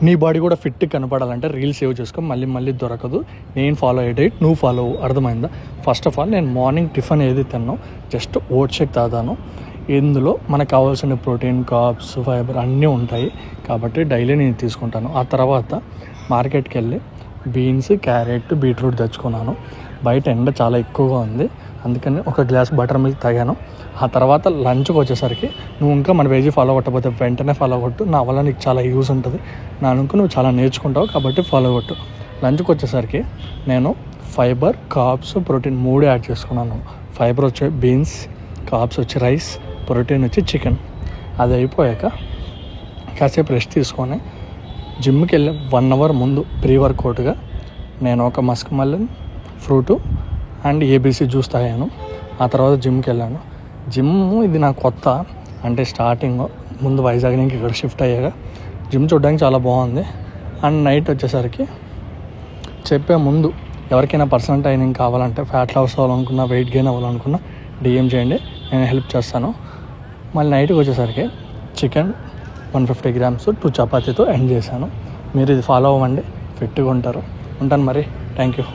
నీ బాడీ కూడా fit కనపడాలంటే reel save చేసుకో, మళ్ళీ మళ్ళీ దొరకదు. నేను ఫాలో అయ్యే డైట్ నువ్వు ఫాలో అవ్వు, అర్థమైందా? ఫస్ట్ ఆఫ్ ఆల్ నేను మార్నింగ్ టిఫిన్ ఏది తిన్నాను, జస్ట్ ఓట్ షేక్ తాగాను. ఇందులో మనకు కావాల్సిన ప్రోటీన్, కార్బ్స్, ఫైబర్ అన్నీ ఉంటాయి కాబట్టి డైలీ నేను తీసుకుంటాను. ఆ తర్వాత మార్కెట్కి వెళ్ళి బీన్స్, క్యారెట్, బీట్రూట్ తెచ్చుకున్నాను. బయట ఎండ చాలా ఎక్కువగా ఉంది, అందుకని ఒక గ్లాస్ బటర్ మిల్క్ తాగాను. ఆ తర్వాత లంచ్కి వచ్చేసరికి నువ్వు ఇంకా మన పేజీ ఫాలో కొట్టకపోతే వెంటనే ఫాలో కొట్టు, నా వల్ల నీకు చాలా యూజ్ ఉంటుంది, నా అనుకు నువ్వు చాలా నేర్చుకుంటావు కాబట్టి ఫాలో కొట్టు. లంచ్కి వచ్చేసరికి నేను ఫైబర్, కార్బ్స్, ప్రోటీన్ 3 యాడ్ చేసుకున్నాను. ఫైబర్ వచ్చే బీన్స్, కార్బ్స్ వచ్చి రైస్, ప్రోటీన్ వచ్చి చికెన్. అది అయిపోయాక కాసేపు రెస్ట్ తీసుకొని జిమ్కి వెళ్ళి 1 అవర్ ముందు ప్రీ వర్కౌట్గా నేను ఒక Musk melon fruit and ABC juice తాగాను. ఆ తర్వాత జిమ్కి వెళ్ళాను. జిమ్ ఇది నాకు కొత్త, అంటే స్టార్టింగ్ ముందు వైజాగ్ నుంచి ఇక్కడ షిఫ్ట్ అయ్యాక జిమ్ చూడడానికి చాలా బాగుంది. అండ్ నైట్ వచ్చేసరికి చెప్పే ముందు ఎవరికైనా పర్సనల్ ట్రైనింగ్ కావాలంటే, ఫ్యాట్ లాస్ అవ్వాలనుకున్నా, వెయిట్ గెయిన్ అవ్వాలనుకున్నా డిఎం చేయండి, నేను హెల్ప్ చేస్తాను. మళ్ళీ నైట్కి వచ్చేసరికి చికెన్ 150 grams 2 చపాతీతో ఎండ్ చేశాను. మీరు ఇది ఫాలో అవ్వండి, ఫిట్గా ఉంటారు. ఉంటాను మరి, థ్యాంక్ యూ.